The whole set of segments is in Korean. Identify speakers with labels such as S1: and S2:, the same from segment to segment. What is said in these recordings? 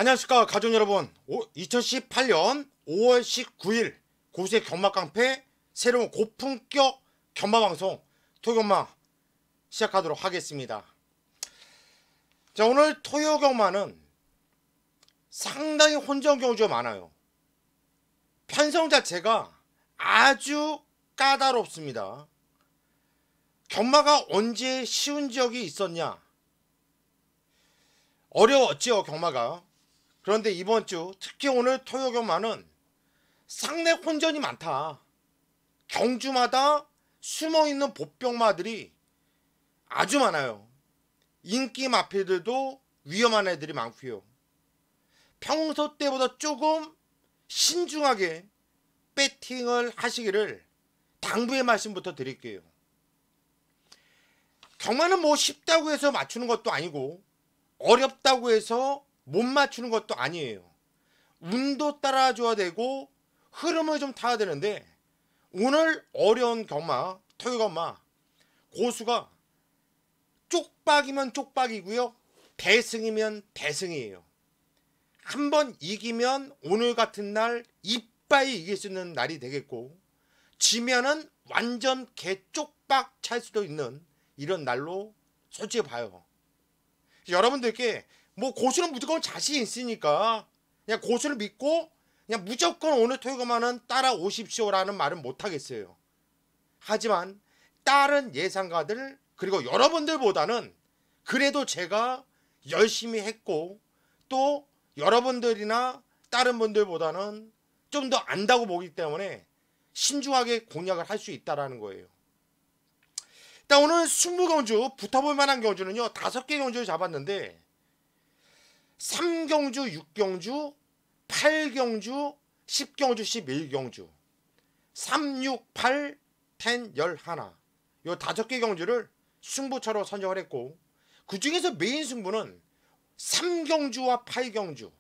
S1: 안녕하십니까 가족 여러분. 2018년 5월 19일 고수의 경마깡패 새로운 고품격 경마방송 토요경마 시작하도록 하겠습니다. 자, 오늘 토요경마는 상당히 혼전 경주가 많아요. 편성 자체가 아주 까다롭습니다. 경마가 언제 쉬운 적이 있었냐? 어려웠죠, 경마가. 그런데 이번 주 특히 오늘 토요경마는 상당히 혼전이 많다. 경주마다 숨어있는 보병마들이 아주 많아요. 인기 마필들도 위험한 애들이 많고요. 평소 때보다 조금 신중하게 배팅을 하시기를 당부의 말씀부터 드릴게요. 경마는 뭐 쉽다고 해서 맞추는 것도 아니고 어렵다고 해서 못 맞추는 것도 아니에요. 운도 따라줘야 되고 흐름을 좀 타야 되는데 오늘 어려운 경마, 토요경마 고수가 쪽박이면 쪽박이고요. 대승이면 대승이에요. 한번 이기면 오늘 같은 날 이빠이 이길 수 있는 날이 되겠고, 지면은 완전 개쪽박 찰 수도 있는 이런 날로 솔직히 봐요. 여러분들께 뭐 고수는 무조건 자신 있으니까 그냥 고수를 믿고 그냥 무조건 오늘 토요경마는 따라오십시오라는 말은 못하겠어요. 하지만 다른 예상가들 그리고 여러분들보다는 그래도 제가 열심히 했고 또 여러분들이나 다른 분들보다는 좀 더 안다고 보기 때문에 신중하게 공략을 할 수 있다는 거예요. 일단 오늘 20경주 붙어볼 만한 경주는요 5개 경주를 잡았는데 3경주, 6경주, 8경주, 10경주, 11경주 3, 6, 8, 10, 11 요 5개 경주를 승부처로 선정을 했고, 그 중에서 메인 승부는 3경주와 8경주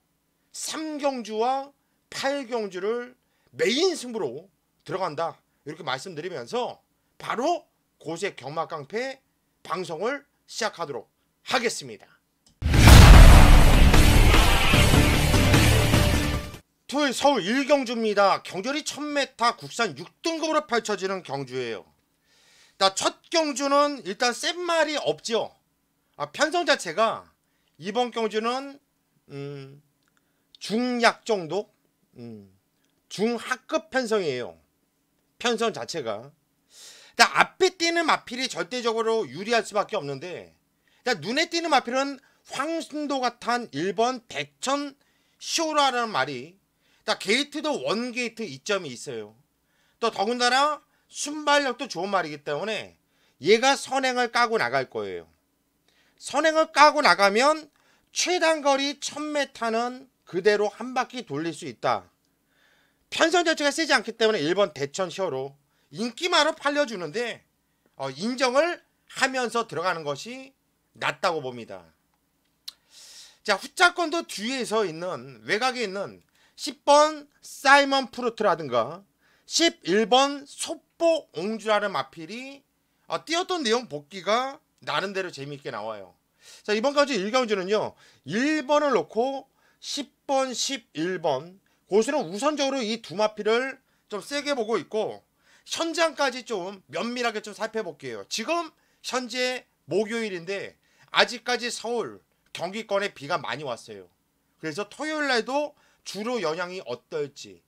S1: 3경주와 8경주를 메인 승부로 들어간다 이렇게 말씀드리면서 바로 고수의 경마깡패 방송을 시작하도록 하겠습니다. 토요일 서울 1경주입니다. 경절이 1000m 국산 6등급으로 펼쳐지는 경주예요. 첫 경주는 일단 센 말이 없죠. 편성 자체가 이번 경주는 중약 정도, 중하급 편성이에요. 편성 자체가. 앞에 뛰는 마필이 절대적으로 유리할 수밖에 없는데, 눈에 띄는 마필은 황신도가 탄 1번 대천 쇼라라는 말이, 게이트도 원게이트 이점이 있어요. 또 더군다나 순발력도 좋은 말이기 때문에 얘가 선행을 까고 나갈 거예요. 선행을 까고 나가면 최단거리 1000m는 그대로 한 바퀴 돌릴 수 있다. 편성 자체가 세지 않기 때문에 1번 대천 쇼로 인기마로 팔려주는데 인정을 하면서 들어가는 것이 낫다고 봅니다. 자, 후차권도 뒤에서 있는 외곽에 있는 10번 사이먼 프루트라든가 11번 속보 옹주라는 마필이 뛰었던 내용 복귀가 나름대로 재미있게 나와요. 자, 이번 경주 1경주는요 1번을 놓고 10번 11번 고수는 우선적으로 이 두 마필을 좀 세게 보고 있고, 현장까지 좀 면밀하게 좀 살펴볼게요. 지금 현재 목요일인데 아직까지 서울 경기권에 비가 많이 왔어요. 그래서 토요일날도 주로 영향이 어떨지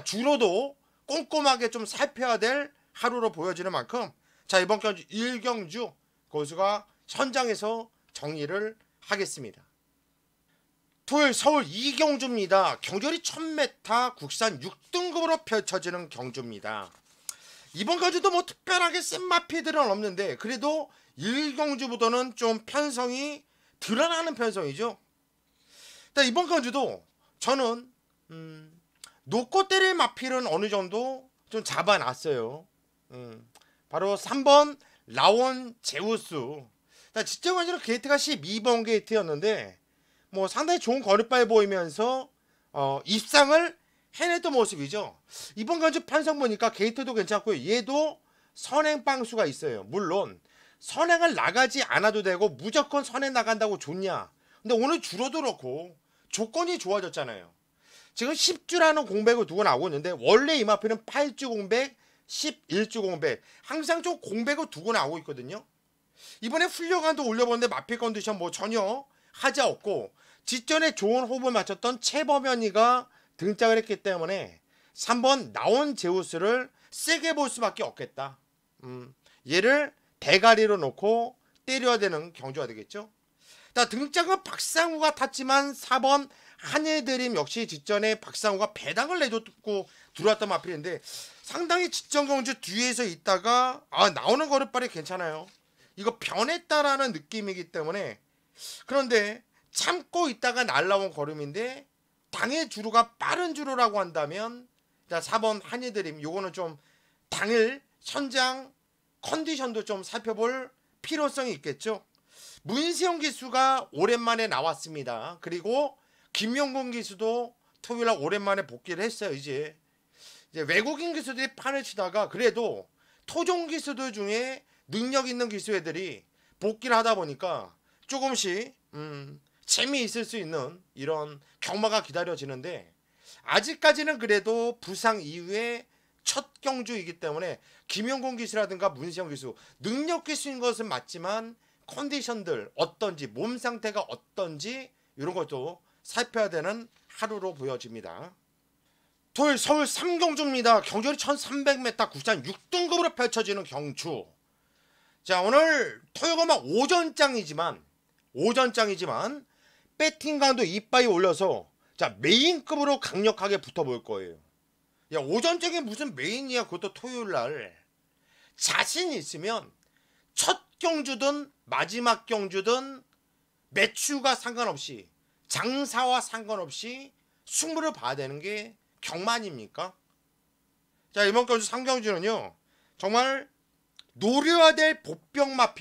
S1: 주로도 꼼꼼하게 좀 살펴야 될 하루로 보여지는 만큼, 자, 이번 경주 1경주 고수가 현장에서 정리를 하겠습니다. 토요일 서울 2경주입니다. 경절이 1000m 국산 6등급으로 펼쳐지는 경주입니다. 이번 경주도 뭐 특별하게 센 마필들은 없는데 그래도 1경주보다는 좀 편성이 드러나는 편성이죠. 이번 경주도 저는 놓고 때릴 마필은 어느 정도 좀 잡아놨어요. 바로 3번 라온 제우스. 직전 관심은 게이트가 12번 게이트였는데 뭐 상당히 좋은 거리빨 보이면서 입상을 해냈던 모습이죠. 이번 경주 편성 보니까 게이트도 괜찮고요. 얘도 선행 빵수가 있어요. 물론 선행을 나가지 않아도 되고 무조건 선행 나간다고 좋냐. 근데 오늘 주로도 그렇고 조건이 좋아졌잖아요. 지금 10주라는 공백을 두고 나오고 있는데 원래 이 마필은 8주 공백, 11주 공백 항상 좀 공백을 두고 나오고 있거든요. 이번에 훈련관도 올려보는데 마필 컨디션 뭐 전혀 하자 없고 직전에 좋은 호흡을 맞췄던 최범현이가 등장을 했기 때문에 3번 나온 제우스를 세게 볼 수밖에 없겠다. 얘를 대가리로 놓고 때려야 되는 경주가 되겠죠. 등장은 박상우가 탔지만 4번 한예드림 역시 직전에 박상우가 배당을 내줬고 들어왔던 마필인데 상당히 직전 경주 뒤에서 있다가 나오는 걸음발이 괜찮아요. 이거 변했다라는 느낌이기 때문에 그런데 참고 있다가 날라온 걸음인데 당일 주루가 빠른 주루라고 한다면 4번 한예드림 요거는 좀 당일 선장 컨디션도 좀 살펴볼 필요성이 있겠죠. 문세영 기수가 오랜만에 나왔습니다. 그리고 김용곤 기수도 토요일날 오랜만에 복귀를 했어요. 이제 외국인 기수들이 판을 치다가 그래도 토종 기수들 중에 능력 있는 기수 애들이 복귀를 하다 보니까 조금씩 재미있을 수 있는 이런 경마가 기다려지는데 아직까지는 그래도 부상 이후에 첫 경주이기 때문에 김용곤 기수라든가 문세영 기수 능력 기수인 것은 맞지만 컨디션들 어떤지 몸 상태가 어떤지 이런 것도 살펴야 되는 하루로 보여집니다. 토요일 서울 3경주입니다. 경주리 1300m 국산 6등급으로 펼쳐지는 경주. 자, 오늘 토요일만 오전장이지만 배팅강도 이빠이 올려서 자 메인급으로 강력하게 붙어볼 거예요. 야, 오전적인 무슨 메인이야. 그것도 토요일날 자신 있으면 첫 경주든 마지막 경주든 매추가 상관없이 장사와 상관없이 승부를 봐야 되는 게 경마 아닙니까? 자, 이번 경주 3경주는요 정말 노려야 될 보병마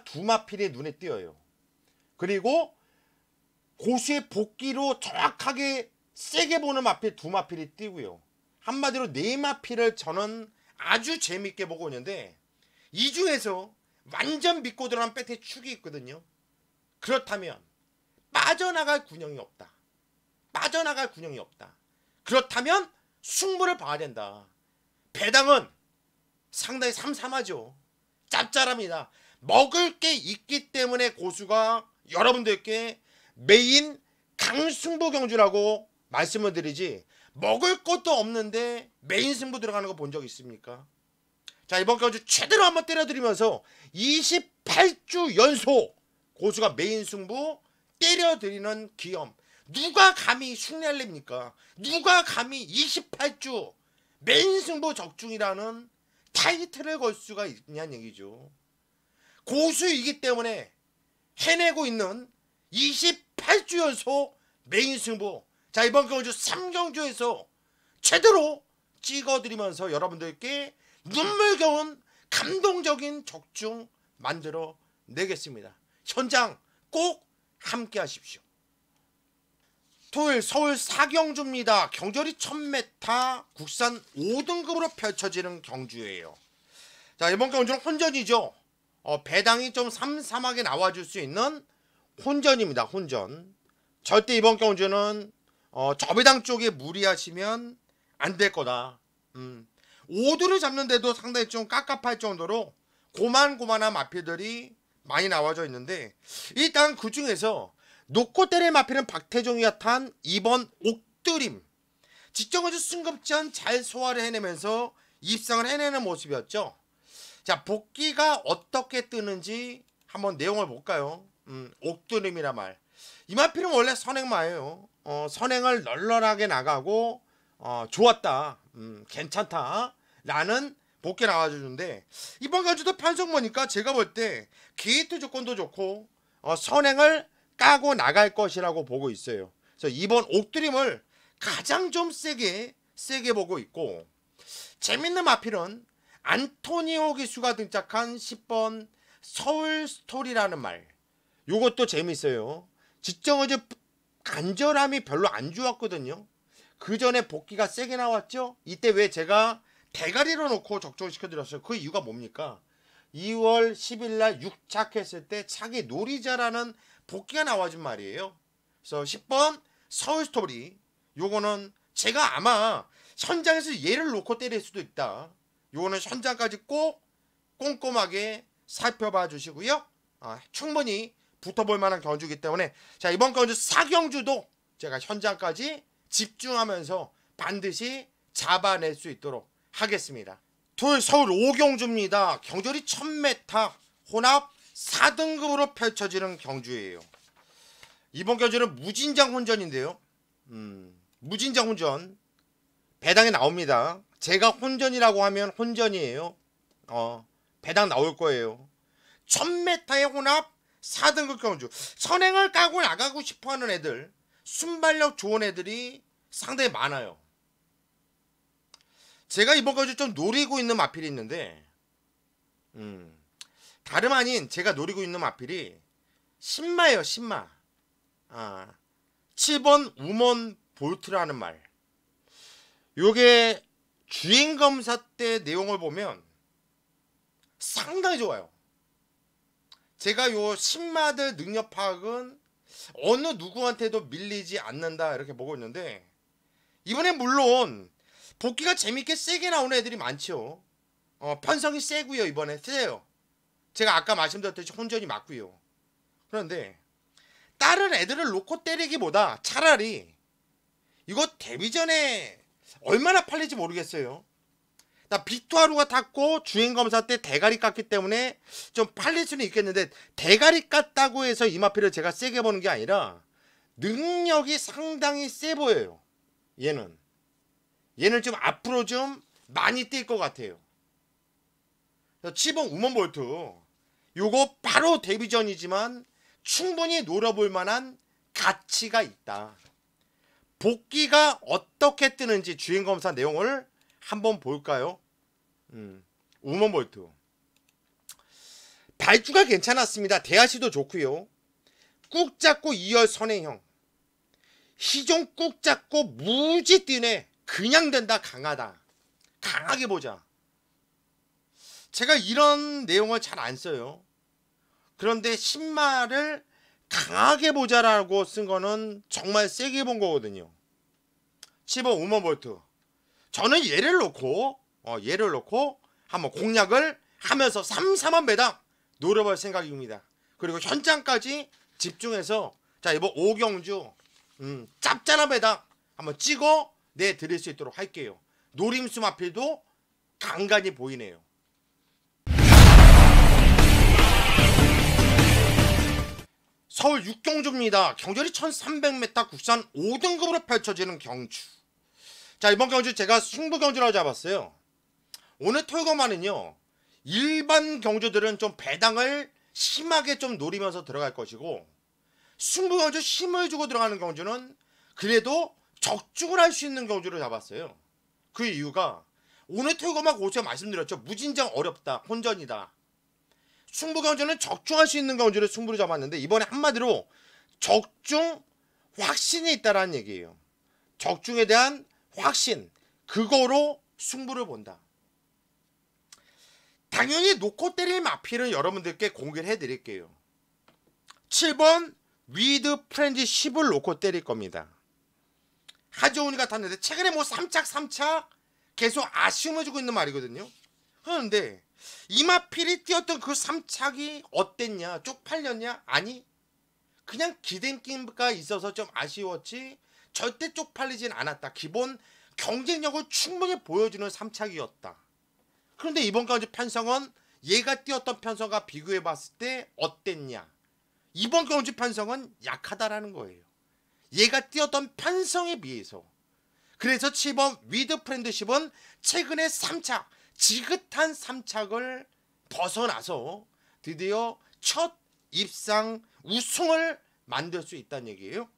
S1: 두 마필이 눈에 띄어요. 그리고 고수의 복귀로 정확하게 세게 보는 마필 두 마필이 띄고요. 한마디로 네 마필을 저는 아주 재밌게 보고 있는데 이 중에서 완전 믿고 들어간 배트의 축이 있거든요. 그렇다면 빠져나갈 군형이 없다. 그렇다면 승부를 봐야 된다. 배당은 상당히 삼삼하죠. 짭짤합니다. 먹을 게 있기 때문에 고수가 여러분들께 메인 강승부 경주라고 말씀을 드리지 먹을 것도 없는데 메인 승부 들어가는 거 본 적 있습니까? 자, 이번 경주 최대로 한번 때려드리면서 28주 연속 고수가 메인 승부 때려드리는 기염. 누가 감히 흉내를 냅니까? 누가 감히 28주 메인 승부 적중이라는 타이틀을 걸 수가 있냐는 얘기죠. 고수이기 때문에 해내고 있는 28주 연속 메인 승부. 자, 이번 경주 3경주에서 제대로 찍어드리면서 여러분들께 눈물겨운 감동적인 적중 만들어 내겠습니다. 현장 꼭 함께 하십시오. 토요일 서울 4경주입니다. 경주리 1000m 국산 5등급으로 펼쳐지는 경주예요. 자, 이번 경주는 혼전이죠. 배당이 좀 삼삼하게 나와줄 수 있는 혼전입니다. 혼전. 절대 이번 경주는 저배당 쪽에 무리하시면 안 될 거다. 오두를 잡는데도 상당히 좀 깝깝할 정도로 고만고만한 마필들이 많이 나와져 있는데 일단 그 중에서 놓고 때릴 마필은 박태종이가 탄 2번 옥드림. 직전까지 승급전 잘 소화를 해내면서 입상을 해내는 모습이었죠. 자, 복귀가 어떻게 뜨는지 한번 내용을 볼까요? 옥드림이란 말. 이 마필은 원래 선행마예요. 선행을 널널하게 나가고 좋았다. 괜찮다. 라는 복귀 나와주는데 이번 경주도 편성 보니까 제가 볼 때 게이트 조건도 좋고 선행을 까고 나갈 것이라고 보고 있어요. 그래서 이번 옥드림을 가장 좀 세게 보고 있고 재밌는 마필은 안토니오 기수가 등장한 10번 서울 스토리라는 말. 요것도 재밌어요. 직전 어제 간절함이 별로 안 좋았거든요. 그 전에 복귀가 세게 나왔죠. 이때 왜 제가 대가리로 놓고 적중시켜드렸어요. 그 이유가 뭡니까? 2월 10일 날 6착했을 때 차기 놀이자라는 복귀가 나와준 말이에요. 그래서 10번 서울 스토리. 요거는 제가 아마 현장에서 얘를 놓고 때릴 수도 있다. 요거는 현장까지 꼭 꼼꼼하게 살펴봐 주시고요. 충분히 붙어볼 만한 경주이기 때문에 자, 이번 경주 4경주도 제가 현장까지 집중하면서 반드시 잡아낼 수 있도록 하겠습니다. 토요일 서울 5경주입니다. 경주리 1000m 혼합 4등급으로 펼쳐지는 경주예요. 이번 경주는 무진장 혼전인데요. 무진장 혼전 배당에 나옵니다. 제가 혼전이라고 하면 혼전이에요. 배당 나올 거예요. 1000m의 혼합 4등급 경주. 선행을 까고 나가고 싶어하는 애들, 순발력 좋은 애들이 상당히 많아요. 제가 이번 경주 좀 노리고 있는 마필이 있는데 다름 아닌 제가 노리고 있는 마필이 신마예요. 신마. 7번 우먼 볼트라는 말. 요게 주행검사 때 내용을 보면 상당히 좋아요. 제가 요 신마들 능력 파악은 어느 누구한테도 밀리지 않는다 이렇게 보고 있는데, 이번에 물론 복귀가 재밌게 세게 나오는 애들이 많죠. 편성이 세고요. 이번에 세요. 제가 아까 말씀드렸듯이 혼전이 맞고요. 그런데 다른 애들을 놓고 때리기보다 차라리 이거 데뷔 전에 얼마나 팔릴지 모르겠어요. 나 빅토하루가 탔고 주행검사 때 대가리 깠기 때문에 좀 팔릴 수는 있겠는데, 대가리 깠다고 해서 이 마필을 제가 세게 보는 게 아니라 능력이 상당히 세 보여요. 얘는 좀 앞으로 좀 많이 뛸 것 같아요. 7번 우먼볼트 요거 바로 데뷔 전이지만 충분히 노려볼 만한 가치가 있다. 복귀가 어떻게 뜨는지 주행검사 내용을 한번 볼까요? 우먼볼트 발주가 괜찮았습니다. 대하시도 좋고요. 꾹 잡고 2열 선행형, 희종 꾹 잡고 무지 뛰네. 그냥 된다. 강하다. 강하게 보자. 제가 이런 내용을 잘 안 써요. 그런데 신마를 강하게 보자라고 쓴 거는 정말 세게 본 거거든요. 10번 우먼볼트. 저는 얘를 놓고 한번 공략을 하면서 3-4만 배당 노려볼 생각입니다. 그리고 현장까지 집중해서 자, 이번 5경주 짭짤한 배당 한번 찍어 내드릴 수 있도록 할게요. 노림수 마필도 간간히 보이네요. 서울 6경주입니다. 경주리 1300m 국산 5등급으로 펼쳐지는 경주. 자, 이번 경주 제가 승부경주라고 잡았어요. 오늘 토요일만은요, 일반 경주들은 좀 배당을 심하게 좀 노리면서 들어갈 것이고, 승부경주 힘을 주고 들어가는 경주는 그래도 적중을 할 수 있는 경주를 잡았어요. 그 이유가 오늘 토요일만 고쳐 말씀드렸죠. 무진장 어렵다. 혼전이다. 승부경주는 적중할 수 있는 경주를 승부를 잡았는데, 이번에 한마디로 적중 확신이 있다라는 얘기예요. 적중에 대한 확신, 그거로 승부를 본다. 당연히 놓고 때릴 마필은 여러분들께 공개를 해드릴게요. 7번 위드 프렌즈 10을 놓고 때릴 겁니다. 하지훈이가 탔는데 최근에 뭐 3착 계속 아쉬움을 주고 있는 말이거든요. 그런데 이 마필이 뛰었던 그 3착이 어땠냐? 쪽팔렸냐? 아니, 그냥 기대기가 있어서 좀 아쉬웠지 절대 쪽팔리진 않았다. 기본 경쟁력을 충분히 보여주는 3착이었다. 그런데 이번 경주 편성은 얘가 뛰었던 편성과 비교해봤을 때 어땠냐? 이번 경주 편성은 약하다라는 거예요. 얘가 뛰었던 편성에 비해서. 그래서 7번 위드 프렌드십은 최근에 3착, 지긋한 3착을 벗어나서 드디어 첫 입상 우승을 만들 수 있다는 얘기예요.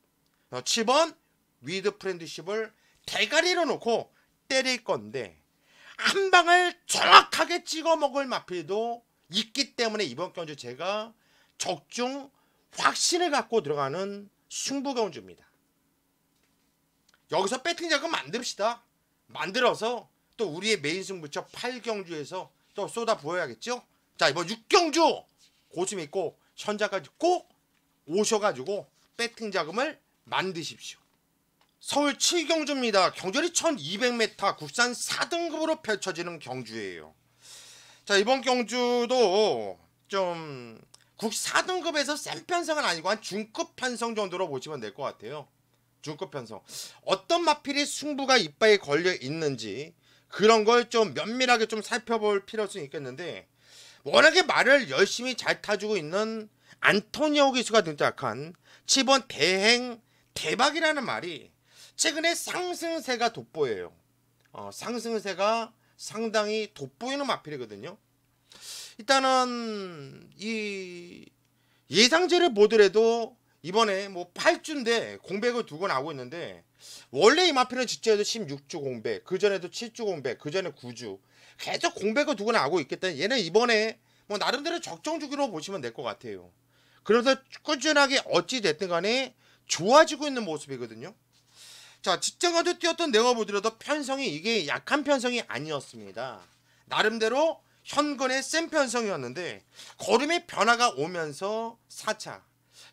S1: 7번 위드 프렌드십을 대가리로 놓고 때릴 건데, 한 방을 정확하게 찍어 먹을 마필도 있기 때문에 이번 경주 제가 적중 확신을 갖고 들어가는 승부경주입니다. 여기서 배팅 자금 만듭시다. 만들어서 또 우리의 메인 승부처 8경주에서 또 쏟아 부어야겠죠. 자, 이번 6경주 고심 있고 현장까지 꼭 오셔가지고 배팅 자금을 만드십시오. 서울 7경주입니다. 경주리 1200m 국산 4등급으로 펼쳐지는 경주예요. 자, 이번 경주도 좀 4등급에서 센 편성은 아니고 한 중급 편성 정도로 보시면 될 것 같아요. 중급 편성. 어떤 마필이 승부가 이빨에 걸려 있는지 그런 걸 좀 면밀하게 좀 살펴볼 필요성이 있겠는데, 워낙에 말을 열심히 잘 타주고 있는 안토니오 기수가 등장한 7번 대행 대박이라는 말이 최근에 상승세가 돋보여요. 상승세가 상당히 돋보이는 마필이거든요. 일단은 이 예상제를 보더라도 이번에 뭐 8주인데 공백을 두고 나오고 있는데, 원래 이 마필은 직전에도 16주 공백, 그전에도 7주 공백, 그전에 9주 계속 공백을 두고 나오고 있기 때문에 얘는 이번에 뭐 나름대로 적정 주기로 보시면 될 것 같아요. 그래서 꾸준하게 어찌 됐든 간에 좋아지고 있는 모습이거든요. 자, 직전까지 뛰었던 내가 보더라도 편성이 이게 약한 편성이 아니었습니다. 나름대로 현건의 센 편성이었는데 걸음의 변화가 오면서 4차,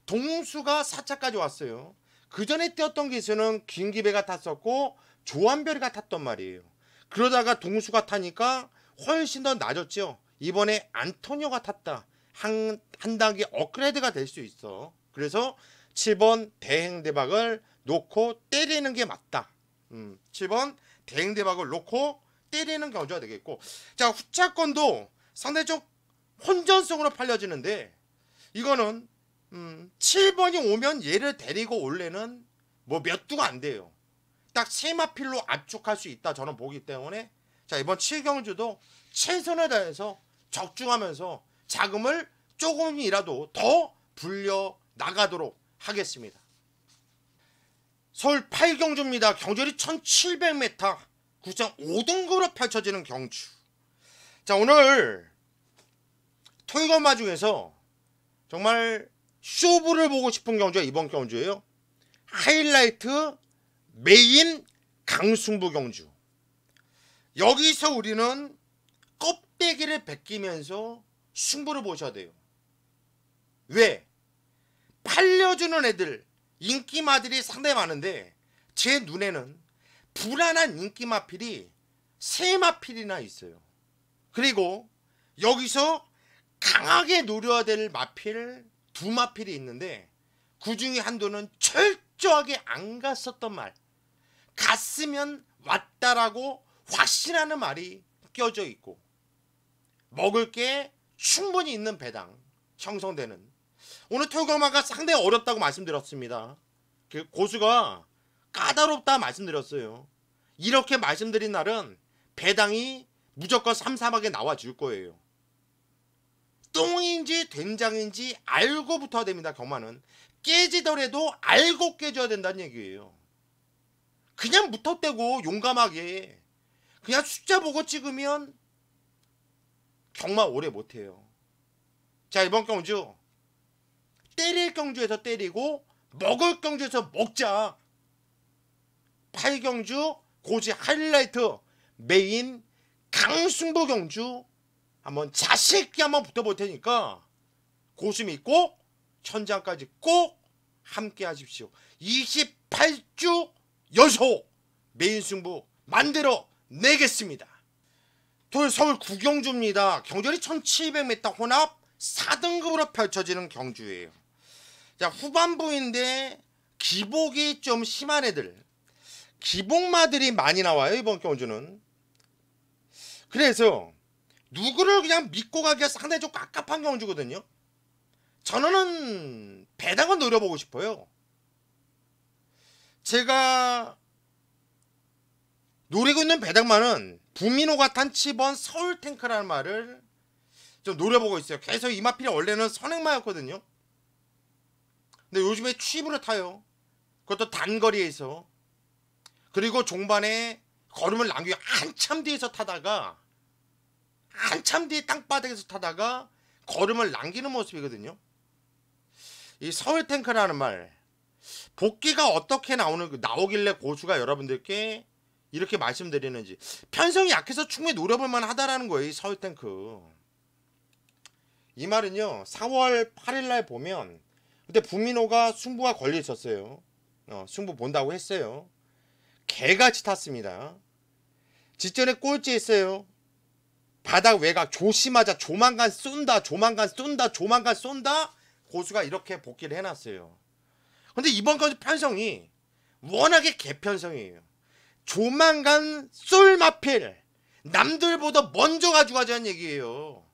S1: 동수가 4차까지 왔어요. 그 전에 뛰었던 기수는 김기배가 탔었고 조한별이가 탔던 말이에요. 그러다가 동수가 타니까 훨씬 더 낮았죠. 이번에 안토니오가 탔다. 한 단계 업그레이드가 될 수 있어. 그래서 7번 대행대박을 놓고 때리는 게 맞다. 7번 대행대박을 놓고 때리는 경주가 되겠고, 자, 후차권도 상당히 좀 혼전성으로 팔려지는데, 이거는 7번이 오면 얘를 데리고 올래는 뭐 몇 두가 안 돼요. 딱 세마필로 압축할 수 있다 저는 보기 때문에, 자, 이번 7경주도 최선을 다해서 적중하면서 자금을 조금이라도 더 불려 나가도록 하겠습니다. 서울 8경주입니다. 경주리 1700m 국산 5등급으로 펼쳐지는 경주. 자, 오늘 토요일마 중에서 정말 쇼부를 보고 싶은 경주가 이번 경주예요. 하이라이트 메인 강승부 경주. 여기서 우리는 껍데기를 벗기면서 승부를 보셔야 돼요. 왜? 팔려주는 애들, 인기마들이 상당히 많은데 제 눈에는 불안한 인기마필이 3마필이나 있어요. 그리고 여기서 강하게 노려야 될 마필 2마필이 있는데, 그 중에 한도는 철저하게 안 갔었던 말, 갔으면 왔다라고 확신하는 말이 껴져 있고, 먹을 게 충분히 있는 배당 형성되는, 오늘 토요일마가 상당히 어렵다고 말씀드렸습니다. 그 고수가 까다롭다 말씀드렸어요. 이렇게 말씀드린 날은 배당이 무조건 삼삼하게 나와줄 거예요. 똥인지 된장인지 알고 붙어야 됩니다. 경마는 깨지더라도 알고 깨져야 된다는 얘기예요. 그냥 무턱대고 용감하게 그냥 숫자 보고 찍으면 경마 오래 못해요. 자, 이번 경주 때릴 경주에서 때리고 먹을 경주에서 먹자. 8경주 고지 하이라이트 메인 강승부 경주 한번 자식있게 한번 붙어볼 테니까 고수 믿고 천장까지 꼭 함께 하십시오. 28주 여소 메인 승부 만들어 내겠습니다. 토요일 서울 9경주입니다. 경주리 1700m 혼합 4등급으로 펼쳐지는 경주예요. 자, 후반부인데 기복이 좀 심한 애들, 기복마들이 많이 나와요. 이번 경주는. 그래서 누구를 그냥 믿고 가기가 상당히 좀 깝깝한 경주거든요. 저는 배당을 노려보고 싶어요. 제가 노리고 있는 배당만은 부민호가 탄 7번 서울탱크라는 말을 좀 노려보고 있어요. 계속 이 마필이 원래는 선행마였거든요. 근데 요즘에 취입으로 타요. 그것도 단거리에서. 그리고 종반에 걸음을 남기고 한참 뒤에서 타다가, 한참 뒤에 땅바닥에서 타다가 걸음을 남기는 모습이거든요. 이 서울탱크라는 말, 복귀가 어떻게 나오길래 고수가 여러분들께 이렇게 말씀드리는지, 편성이 약해서 충분히 노려볼만 하다라는 거예요. 이 서울탱크. 이 말은요, 4월 8일날 보면 그때 부민호가 승부가 걸려 있었어요. 승부 본다고 했어요. 개같이 탔습니다. 직전에 꼴찌 했어요. 바닥 외곽 조심하자, 조만간 쏜다, 조만간 쏜다, 조만간 쏜다. 고수가 이렇게 복귀를 해놨어요. 근데 이번 경주 편성이 워낙에 개편성이에요. 조만간 쏠 마필, 남들보다 먼저 가져가자는 얘기예요.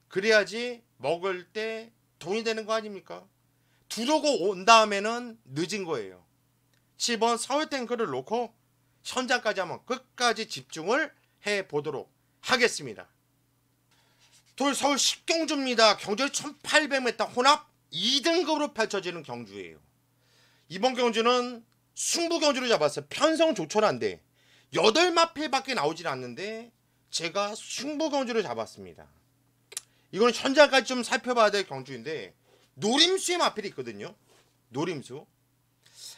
S1: 그래야지 먹을 때 돈이 되는 거 아닙니까? 두르고 온 다음에는 늦은 거예요. 7번 서울 탱크를 놓고 현장까지 한번 끝까지 집중을 해보도록 하겠습니다. 돌 서울 10경주입니다. 경주는 1800m 혼합 2등급으로 펼쳐지는 경주예요. 이번 경주는 승부 경주를 잡았어요. 편성 조촐한데 8마필밖에 나오질 않는데 제가 승부 경주를 잡았습니다. 이건 현장까지 좀 살펴봐야 될 경주인데 노림수의 마필이 있거든요. 노림수.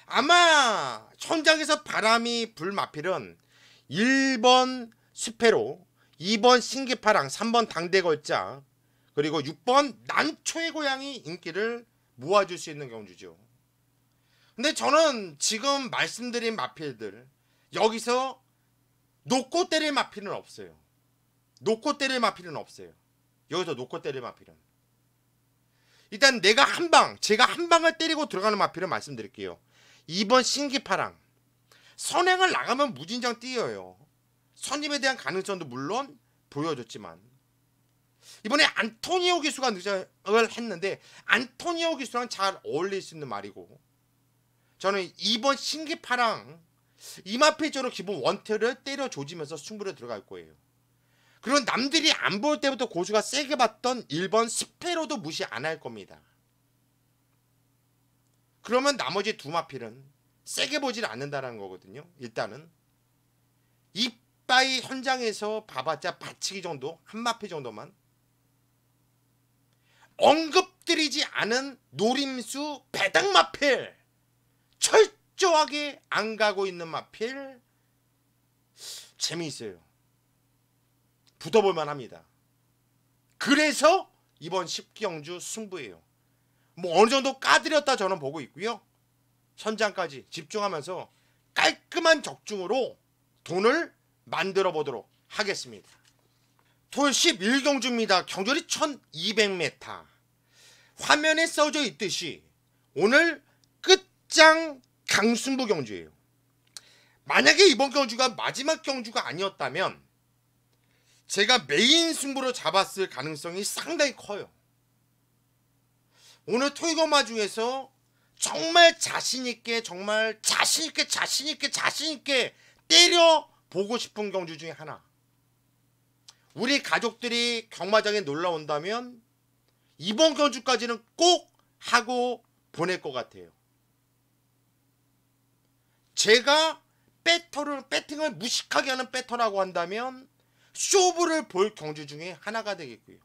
S1: 아마 현장에서 바람이 불 마필은 1번 스페로, 2번 신기파랑, 3번 당대걸작, 그리고 6번 난초의 고양이 인기를 모아줄 수 있는 경주죠. 근데 저는 지금 말씀드린 마필들 여기서 놓고 때릴 마필은 없어요. 놓고 때릴 마필은 없어요. 여기서 놓고 때릴 마필은. 일단 제가 한 방을 때리고 들어가는 마필을 말씀드릴게요. 2번 신기파랑. 선행을 나가면 무진장 뛰어요. 선임에 대한 가능성도 물론 보여줬지만 이번에 안토니오 기수가 누적을 했는데 안토니오 기수랑 잘 어울릴 수 있는 말이고 저는 2번 신기파랑 이마필적으로 기본 원태를 때려 조지면서 승부를 들어갈 거예요. 그리고 남들이 안 볼 때부터 고수가 세게 봤던 1번 스페로도 무시 안 할 겁니다. 그러면 나머지 두 마필은 세게 보질 않는다는 거거든요. 일단은 이빠이 현장에서 봐봤자 받치기 정도, 한 마필 정도만 언급드리지 않은 노림수 배당 마필 철저하게 안 가고 있는 마필 재미있어요. 붙어볼만 합니다. 그래서 이번 10경주 승부예요. 뭐 어느 정도 까드렸다 저는 보고 있고요. 현장까지 집중하면서 깔끔한 적중으로 돈을 만들어 보도록 하겠습니다. 돌 11경주입니다. 경주리 1200m. 화면에 써져 있듯이 오늘 끝장 강승부 경주예요. 만약에 이번 경주가 마지막 경주가 아니었다면 제가 메인 승부로 잡았을 가능성이 상당히 커요. 오늘 토익엄마 중에서 정말 자신있게 때려보고 싶은 경주 중에 하나. 우리 가족들이 경마장에 놀러 온다면 이번 경주까지는 꼭 하고 보낼 것 같아요. 제가 배팅을 무식하게 하는 배터라고 한다면 쇼부를 볼 경주 중에 하나가 되겠고요.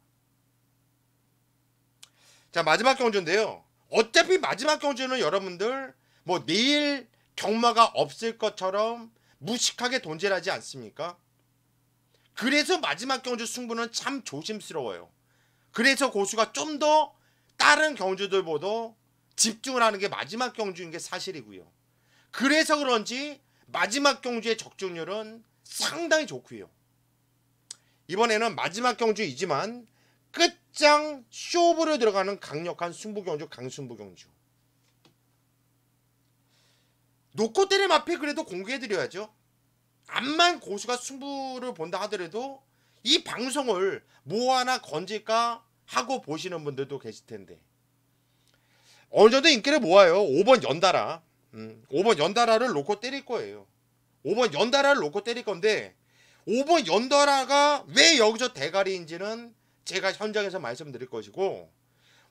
S1: 자, 마지막 경주인데요. 어차피 마지막 경주는 여러분들 뭐 내일 경마가 없을 것처럼 무식하게 돈질하지 않습니까? 그래서 마지막 경주 승부는 참 조심스러워요. 그래서 고수가 좀 더 다른 경주들보다 집중을 하는 게 마지막 경주인 게 사실이고요. 그래서 그런지 마지막 경주의 적중률은 상당히 좋고요. 이번에는 마지막 경주이지만 끝장 쇼부로 들어가는 강력한 승부경주, 강승부경주. 놓고 때릴 마필 그래도 공개해드려야죠. 암만 고수가 승부를 본다 하더라도 이 방송을 뭐 하나 건질까 하고 보시는 분들도 계실 텐데 어느 정도 인기를 모아요. 5번 연달아. 5번 연달아를 놓고 때릴 거예요. 5번 연달아를 놓고 때릴 건데 5번 연달아가 왜 여기서 대가리인지는 제가 현장에서 말씀드릴 것이고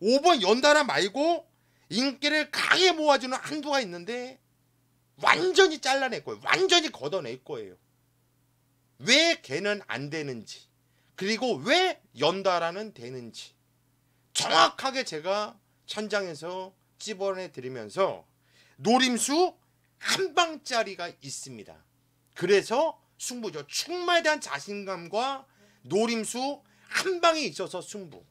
S1: 5번 연달아 말고 인기를 강하게 모아주는 한두가 있는데 완전히 잘라낼 거예요. 완전히 걷어낼 거예요. 왜 걔는 안 되는지 그리고 왜 연달아는 되는지 정확하게 제가 현장에서 찝어내 드리면서 노림수 한 방짜리가 있습니다. 그래서 승부죠. 충마에 대한 자신감과 노림수 한 방에 있어서 승부.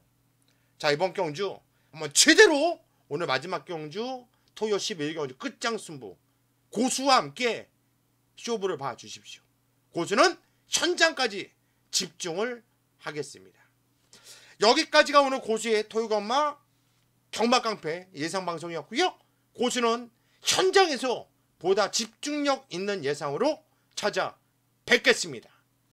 S1: 자, 이번 경주 한번 제대로 오늘 마지막 경주 토요 11경기 끝장 승부 고수와 함께 쇼부를 봐주십시오. 고수는 현장까지 집중을 하겠습니다. 여기까지가 오늘 고수의 토요건마 경마깡패 예상방송이었고요. 고수는 현장에서 보다 집중력 있는 예상으로 찾아뵙겠습니다.